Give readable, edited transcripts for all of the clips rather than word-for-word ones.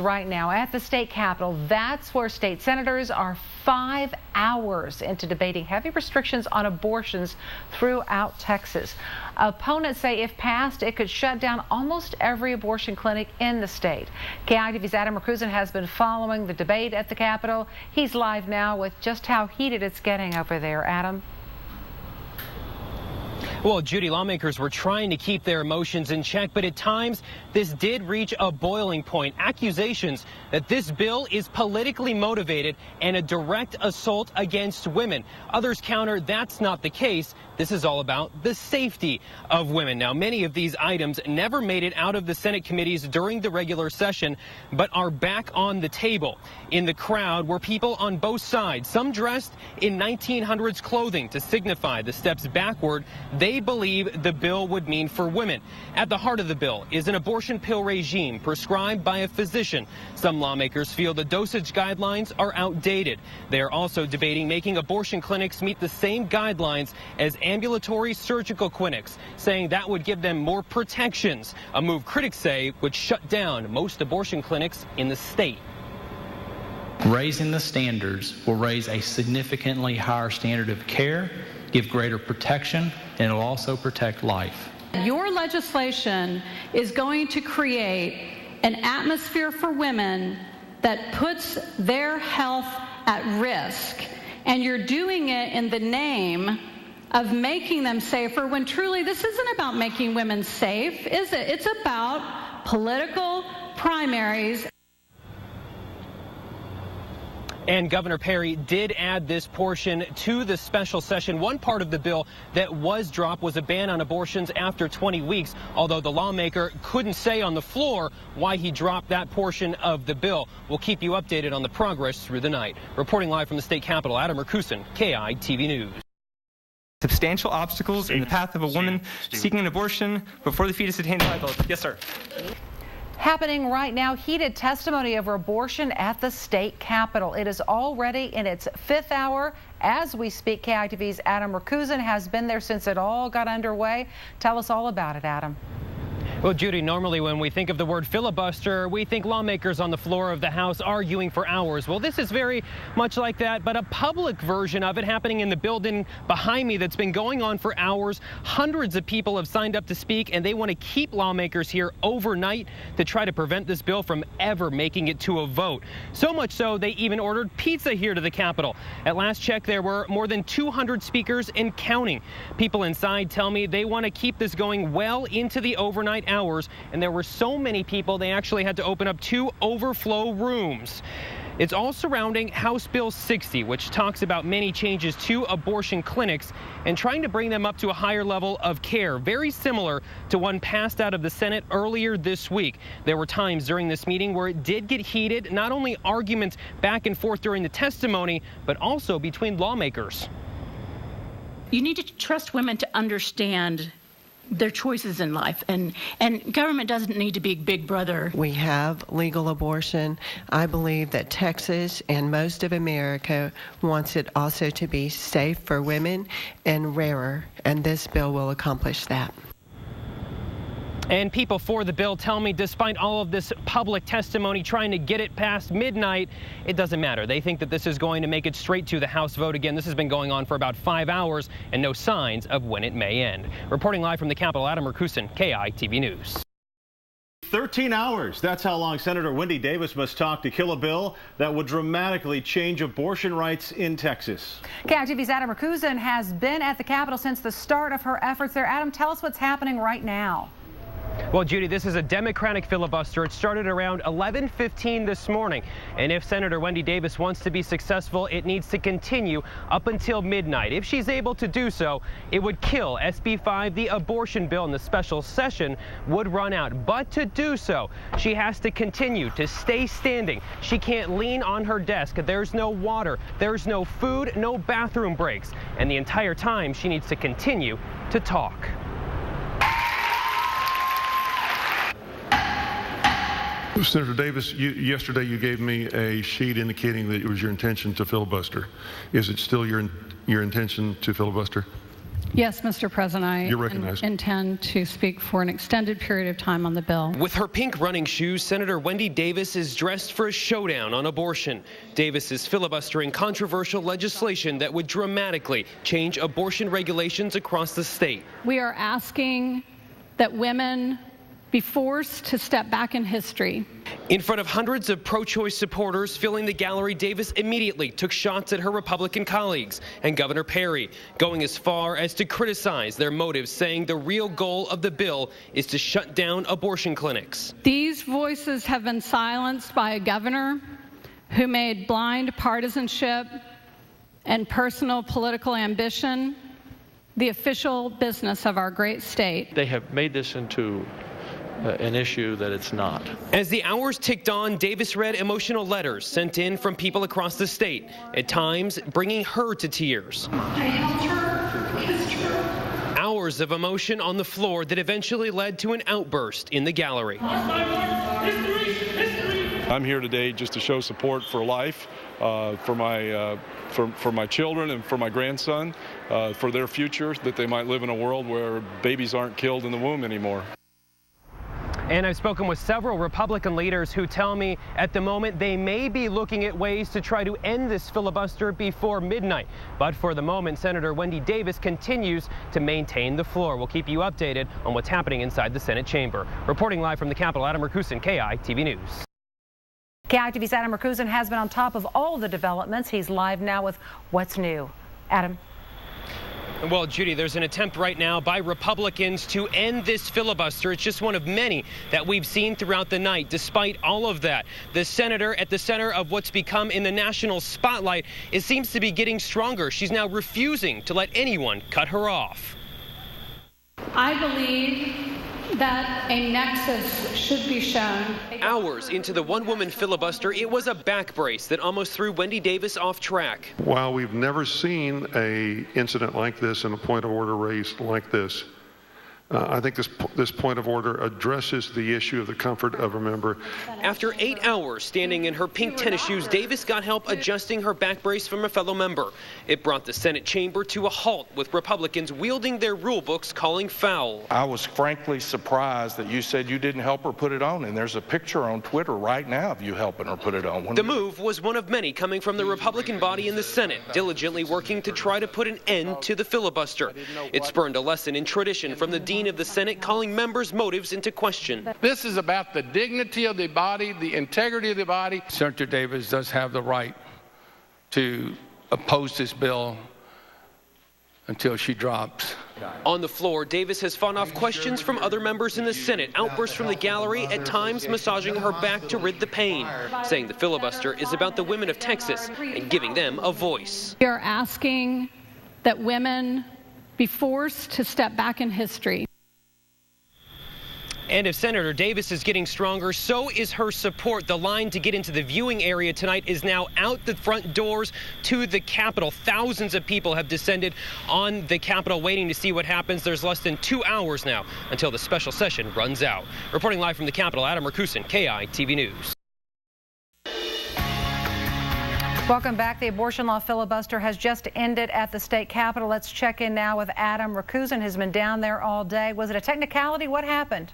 Right now at the state capitol, that's where state senators are 5 hours into debating heavy restrictions on abortions throughout Texas. Opponents say if passed, it could shut down almost every abortion clinic in the state. KITV's Adam Rakusin has been following the debate at the Capitol. He's live now with just how heated it's getting over there. Adam? Well, Judy, lawmakers were trying to keep their emotions in check, but at times this did reach a boiling point. Accusations that this bill is politically motivated and a direct assault against women. Others counter that's not the case. This is all about the safety of women. Now, many of these items never made it out of the Senate committees during the regular session, but are back on the table. In the crowd were people on both sides, some dressed in 1900s clothing to signify the steps backward they believe the bill would mean for women. At the heart of the bill is an abortion pill regime prescribed by a physician. Some lawmakers feel the dosage guidelines are outdated. They are also debating making abortion clinics meet the same guidelines as ambulatory surgical clinics, saying that would give them more protections, a move critics say would shut down most abortion clinics in the state. Raising the standards will raise a significantly higher standard of care, give greater protection, and it'll also protect life. Your legislation is going to create an atmosphere for women that puts their health at risk, and you're doing it in the name of making them safer, when truly this isn't about making women safe, is it? It's about political primaries. And Governor Perry did add this portion to the special session. One part of the bill that was dropped was a ban on abortions after 20 weeks, although the lawmaker couldn't say on the floor why he dropped that portion of the bill. We'll keep you updated on the progress through the night. Reporting live from the state capitol, Adam Rakusin, KITV News. Substantial obstacles in the path of a woman seeking an abortion before the fetus attains life. Yes, sir. Happening right now, heated testimony over abortion at the state capitol. It is already in its 5th hour as we speak. KITV's Adam Rakusin has been there since it all got underway. Tell us all about it, Adam. Well, Judy, normally when we think of the word filibuster, we think lawmakers on the floor of the House arguing for hours. Well, this is very much like that, but a public version of it happening in the building behind me that's been going on for hours. Hundreds of people have signed up to speak, and they want to keep lawmakers here overnight to try to prevent this bill from ever making it to a vote. So much so, they even ordered pizza here to the Capitol. At last check, there were more than 200 speakers and counting. People inside tell me they want to keep this going well into the overnight hours, and there were so many people they actually had to open up 2 overflow rooms. It's all surrounding House Bill 60, which talks about many changes to abortion clinics and trying to bring them up to a higher level of care, very similar to one passed out of the Senate earlier this week. There were times during this meeting where it did get heated, not only arguments back and forth during the testimony, but also between lawmakers. You need to trust women to understand their choices in life, and government doesn't need to be big brother. We have legal abortion. I believe that Texas and most of America wants it also to be safe for women and rarer, and this bill will accomplish that. And people for the bill tell me despite all of this public testimony trying to get it past midnight, it doesn't matter. They think that this is going to make it straight to the House vote again. This has been going on for about 5 hours and no signs of when it may end. Reporting live from the Capitol, Adam Rakusin, KITV News. 13 hours. That's how long Senator Wendy Davis must talk to kill a bill that would dramatically change abortion rights in Texas. KITV's Adam Rakusin has been at the Capitol since the start of her efforts there. Adam, tell us what's happening right now. Well, Judy, this is a Democratic filibuster. It started around 11:15 this morning. And if Senator Wendy Davis wants to be successful, it needs to continue up until midnight. If she's able to do so, it would kill SB 5, the abortion bill, and the special session would run out. But to do so, she has to continue to stay standing. She can't lean on her desk. There's no water. There's no food, no bathroom breaks. And the entire time, she needs to continue to talk. Senator Davis, yesterday you gave me a sheet indicating that it was your intention to filibuster. Is it still your intention to filibuster? Yes, Mr. President, I You're recognized. intend to speak for an extended period of time on the bill. With her pink running shoes, Senator Wendy Davis is dressed for a showdown on abortion. Davis is filibustering controversial legislation that would dramatically change abortion regulations across the state. We are asking that women be forced to step back in history. In front of hundreds of pro-choice supporters filling the gallery, Davis immediately took shots at her Republican colleagues and Governor Perry, going as far as to criticize their motives, saying the real goal of the bill is to shut down abortion clinics. These voices have been silenced by a governor who made blind partisanship and personal political ambition the official business of our great state. They have made this into an issue that it's not. As the hours ticked on, Davis read emotional letters sent in from people across the state, at times bringing her to tears. I held her, kissed her. Hours of emotion on the floor that eventually led to an outburst in the gallery. I'm here today just to show support for life, for my children and for my grandson, for their future, that they might live in a world where babies aren't killed in the womb anymore. And I've spoken with several Republican leaders who tell me at the moment they may be looking at ways to try to end this filibuster before midnight. But for the moment, Senator Wendy Davis continues to maintain the floor. We'll keep you updated on what's happening inside the Senate chamber. Reporting live from the Capitol, Adam Rakusin, KITV News. KITV's Adam Rakusin has been on top of all the developments. He's live now with what's new. Adam. Well, Judy, there's an attempt right now by Republicans to end this filibuster. It's just one of many that we've seen throughout the night. Despite all of that, the senator at the center of what's become in the national spotlight, it seems to be getting stronger. She's now refusing to let anyone cut her off. I believe that a nexus should be shown. Hours into the one-woman filibuster, it was a back brace that almost threw Wendy Davis off track. While we've never seen an incident like this and a point of order raised like this, I think this point of order addresses the issue of the comfort of a member. After 8 hours standing in her pink tennis shoes, Davis got help adjusting her back brace from a fellow member. It brought the Senate chamber to a halt, with Republicans wielding their rule books calling foul. I was frankly surprised that you said you didn't help her put it on, and there's a picture on Twitter right now of you helping her put it on. The move was one of many coming from the Republican body in the Senate, diligently working to try to put an end to the filibuster. It spurned a lesson in tradition from the Dean of the Senate, calling members' motives into question. This is about the dignity of the body, the integrity of the body. Senator Davis does have the right to oppose this bill until she drops. On the floor, Davis has fought off questions from other members in the Senate, outbursts from the gallery, at times massaging her back to rid the pain, saying the filibuster is about the women of Texas and giving them a voice. We are asking that women be forced to step back in history. And if Senator Davis is getting stronger, so is her support. The line to get into the viewing area tonight is now out the front doors to the Capitol. Thousands of people have descended on the Capitol waiting to see what happens. There's less than 2 hours now until the special session runs out. Reporting live from the Capitol, Adam Rakusin, KITV News. Welcome back. The abortion law filibuster has just ended at the state capitol. Let's check in now with Adam Rakusin, who's been down there all day. Was it a technicality? What happened?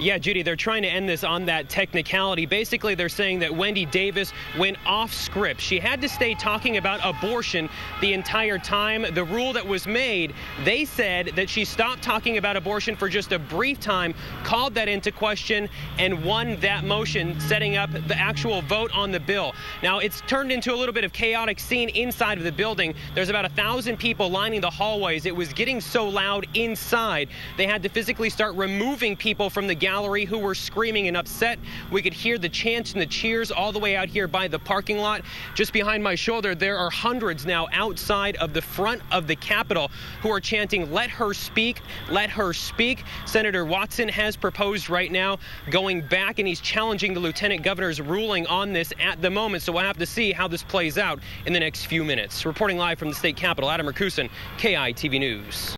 Yeah, Judy, they're trying to end this on that technicality. Basically, they're saying that Wendy Davis went off script. She had to stay talking about abortion the entire time. The rule that was made, they said that she stopped talking about abortion for just a brief time, called that into question, and won that motion, setting up the actual vote on the bill. Now, it's turned into a little bit of chaotic scene inside of the building. There's about 1,000 people lining the hallways. It was getting so loud inside, they had to physically start removing people from the gallery who were screaming and upset. We could hear the chants and the cheers all the way out here by the parking lot. Just behind my shoulder, there are hundreds now outside of the front of the Capitol who are chanting, "Let her speak, let her speak." Senator Watson has proposed right now going back, and he's challenging the lieutenant governor's ruling on this at the moment. So we'll have to see how this plays out in the next few minutes. Reporting live from the state Capitol, Adam Rakusin, KITV News.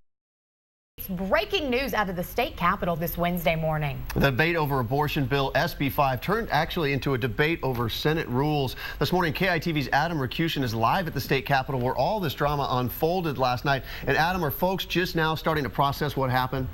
breaking news out of the state capitol this Wednesday morning. The debate over abortion bill SB 5 turned actually into a debate over Senate rules. This morning, KITV's Adam Rakusin is live at the state capitol where all this drama unfolded last night. And Adam, are folks just now starting to process what happened?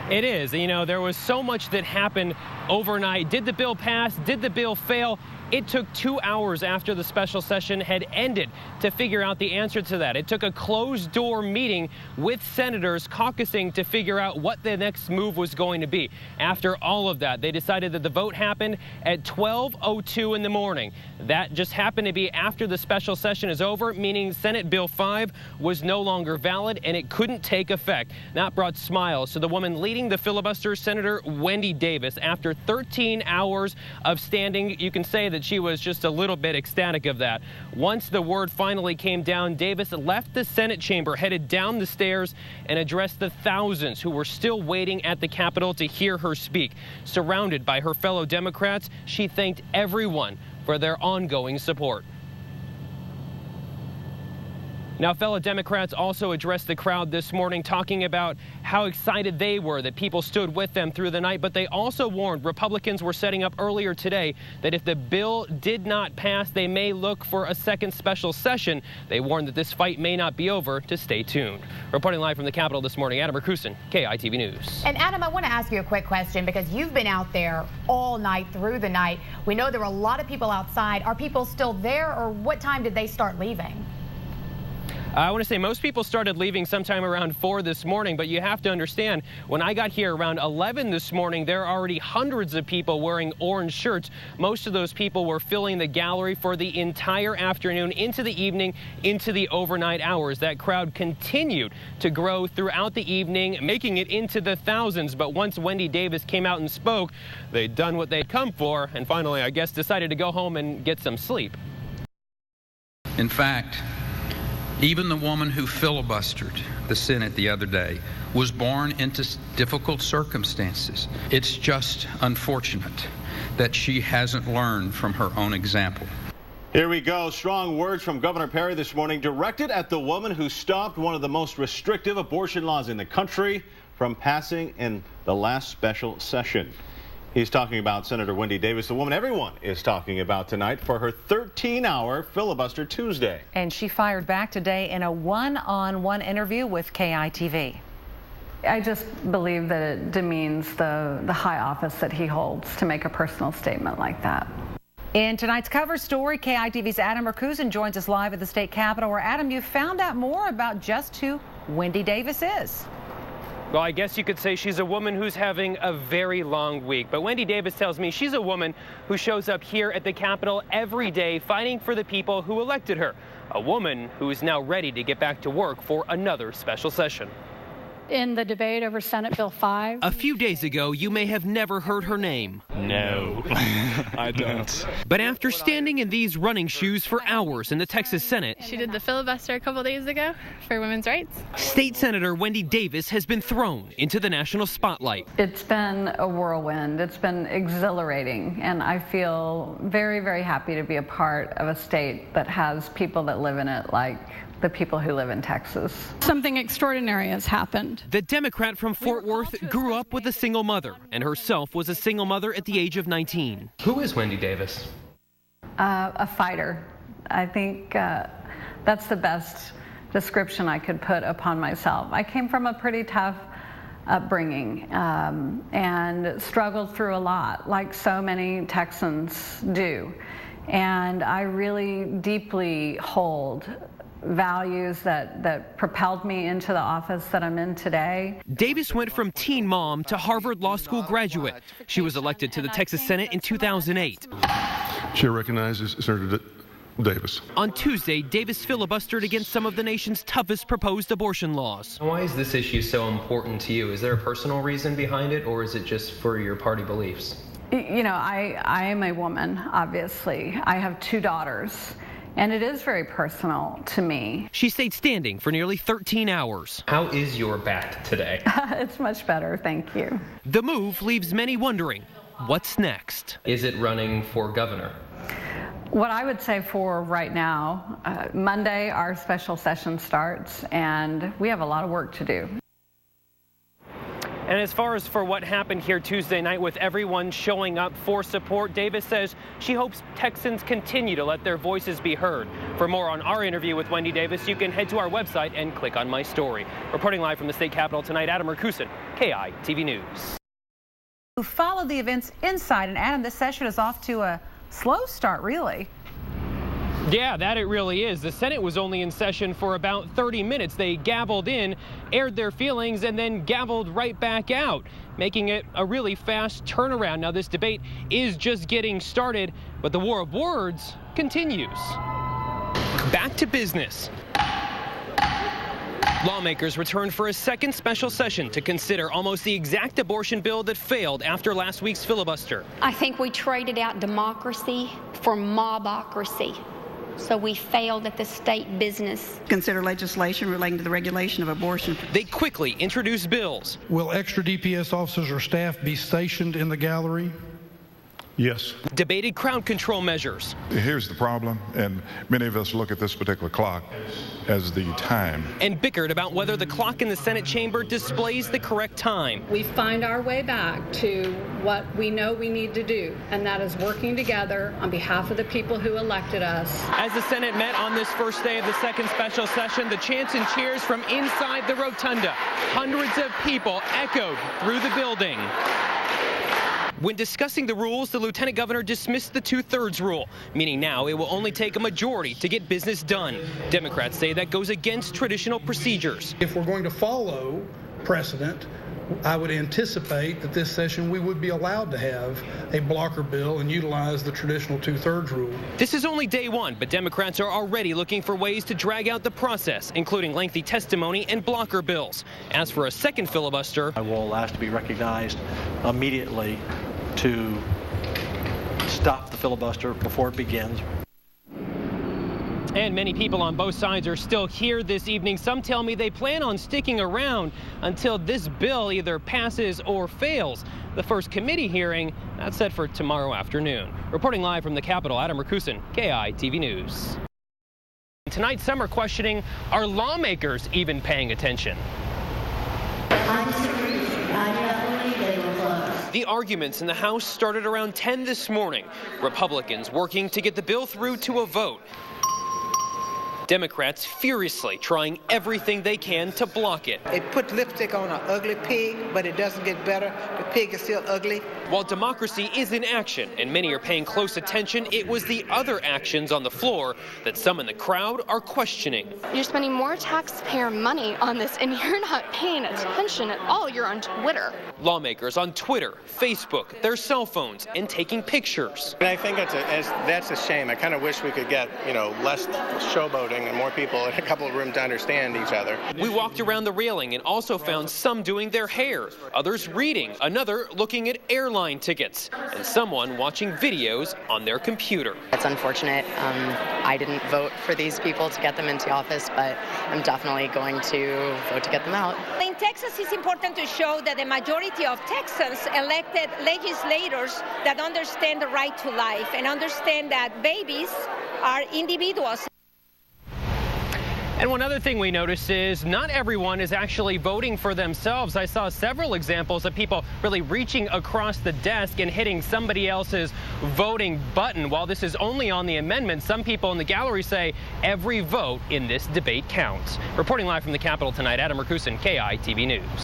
It is. You know, there was so much that happened overnight. Did the bill pass? Did the bill fail? It took 2 hours after the special session had ended to figure out the answer to that. It took a closed-door meeting with senators caucusing to figure out what the next move was going to be. After all of that, they decided that the vote happened at 12:02 in the morning. That just happened to be after the special session is over, meaning Senate Bill 5 was no longer valid and it couldn't take effect. That brought smiles to the woman leading the filibuster, Senator Wendy Davis. After 13 hours of standing, you can say that she was just a little bit ecstatic of that. Once the word finally came down, Davis left the Senate chamber, headed down the stairs, and addressed the thousands who were still waiting at the Capitol to hear her speak. Surrounded by her fellow Democrats, she thanked everyone for their ongoing support. Now, fellow Democrats also addressed the crowd this morning, talking about how excited they were that people stood with them through the night. But they also warned Republicans were setting up earlier today that if the bill did not pass, they may look for a second special session. They warned that this fight may not be over. To stay tuned. Reporting live from the Capitol this morning, Adam Rakusin, KITV News. And Adam, I want to ask you a quick question because you've been out there all night through the night. We know there were a lot of people outside. Are people still there, or what time did they start leaving? I want to say most people started leaving sometime around 4 this morning, but you have to understand, when I got here around 11 this morning, there are already hundreds of people wearing orange shirts. Most of those people were filling the gallery for the entire afternoon, into the evening, into the overnight hours. That crowd continued to grow throughout the evening, making it into the thousands. But once Wendy Davis came out and spoke, they'd done what they'd come for, and finally, I guess, decided to go home and get some sleep. In fact, even the woman who filibustered the Senate the other day was born into difficult circumstances. It's just unfortunate that she hasn't learned from her own example. Here we go. Strong words from Governor Perry this morning directed at the woman who stopped one of the most restrictive abortion laws in the country from passing in the last special session. He's talking about Senator Wendy Davis, the woman everyone is talking about tonight for her 13-hour filibuster Tuesday. And she fired back today in a one-on-one interview with KITV. I just believe that it demeans the high office that he holds to make a personal statement like that. In tonight's cover story, KITV's Adam Rakusin joins us live at the state capitol, where, Adam, you found out more about just who Wendy Davis is. Well, I guess you could say she's a woman who's having a very long week. But Wendy Davis tells me she's a woman who shows up here at the Capitol every day fighting for the people who elected her. A woman who is now ready to get back to work for another special session. In the debate over Senate Bill 5. A few days ago, you may have never heard her name. No, I don't. But after standing in these running shoes for hours in the Texas Senate, she did the filibuster a couple days ago for women's rights. State Senator Wendy Davis has been thrown into the national spotlight. It's been a whirlwind. It's been exhilarating, and I feel very, very happy to be a part of a state that has people that live in it like the people who live in Texas. Something extraordinary has happened. The Democrat from Fort Worth grew up with a single mother and herself was a single mother at the age of 19. Who is Wendy Davis? A fighter. I think that's the best description I could put upon myself. I came from a pretty tough upbringing and struggled through a lot, like so many Texans do. And I really deeply hold values that propelled me into the office that I'm in today. Davis went from teen mom to Harvard Law School graduate. She was elected to the Texas Senate in 2008. Chair recognizes Senator Davis. On Tuesday, Davis filibustered against some of the nation's toughest proposed abortion laws. Why is this issue so important to you? Is there a personal reason behind it, or is it just for your party beliefs? You know, I am a woman, obviously. I have 2 daughters. And it is very personal to me. She stayed standing for nearly 13 hours. How is your back today? It's much better, thank you. The move leaves many wondering, what's next? Is it running for governor? What I would say for right now, Monday our special session starts, and we have a lot of work to do. And as far as for what happened here Tuesday night with everyone showing up for support, Davis says she hopes Texans continue to let their voices be heard. For more on our interview with Wendy Davis, you can head to our website and click on my story. Reporting live from the state capitol tonight, Adam Rakusin, KITV News. Who followed the events inside, and Adam, this session is off to a slow start, really. Yeah, that it really is. The Senate was only in session for about 30 minutes. They gavelled in, aired their feelings, and then gavelled right back out, making it a really fast turnaround. Now, this debate is just getting started, but the war of words continues. Back to business. Lawmakers returned for a second special session to consider almost the exact abortion bill that failed after last week's filibuster. I think we traded out democracy for mobocracy. So we failed at the state business. Consider legislation relating to the regulation of abortion. They quickly introduced bills. Will extra DPS officers or staff be stationed in the gallery? Yes. Debated crowd control measures. Here's the problem, and many of us look at this particular clock as the time. And bickered about whether the clock in the Senate chamber displays the correct time. We find our way back to what we know we need to do, and that is working together on behalf of the people who elected us. As the Senate met on this first day of the second special session, the chants and cheers from inside the rotunda. Hundreds of people echoed through the building. When discussing the rules, the lieutenant governor dismissed the two-thirds rule, meaning now it will only take a majority to get business done. Democrats say that goes against traditional procedures. If we're going to follow precedent, I would anticipate that this session we would be allowed to have a blocker bill and utilize the traditional two-thirds rule. This is only day one, but Democrats are already looking for ways to drag out the process, including lengthy testimony and blocker bills. As for a second filibuster, I will ask to be recognized immediately to stop the filibuster before it begins. And many people on both sides are still here this evening. Some tell me they plan on sticking around until this bill either passes or fails. The first committee hearing, that's set for tomorrow afternoon. Reporting live from the Capitol, Adam Rakusin, KITV News. Tonight, some are questioning, are lawmakers even paying attention? The arguments in the House started around 10 this morning. Republicans working to get the bill through to a vote. Democrats furiously trying everything they can to block it. It put lipstick on an ugly pig, but it doesn't get better. The pig is still ugly. While democracy is in action and many are paying close attention, it was the other actions on the floor that some in the crowd are questioning. You're spending more taxpayer money on this and you're not paying attention at all. You're on Twitter. Lawmakers on Twitter, Facebook, their cell phones, and taking pictures. And I think that's a shame. I kind of wish we could get, less showboating and more people in a couple of rooms to understand each other. We walked around the railing and also found some doing their hair, others reading, another looking at airline tickets, and someone watching videos on their computer. It's unfortunate. I didn't vote for these people to get them into office, but I'm definitely going to vote to get them out. In Texas, it's important to show that the majority of Texans elected legislators that understand the right to life and understand that babies are individuals. And one other thing we noticed is not everyone is actually voting for themselves. I saw several examples of people really reaching across the desk and hitting somebody else's voting button. While this is only on the amendment, some people in the gallery say every vote in this debate counts. Reporting live from the Capitol tonight, Adam Rakusin, KITV News.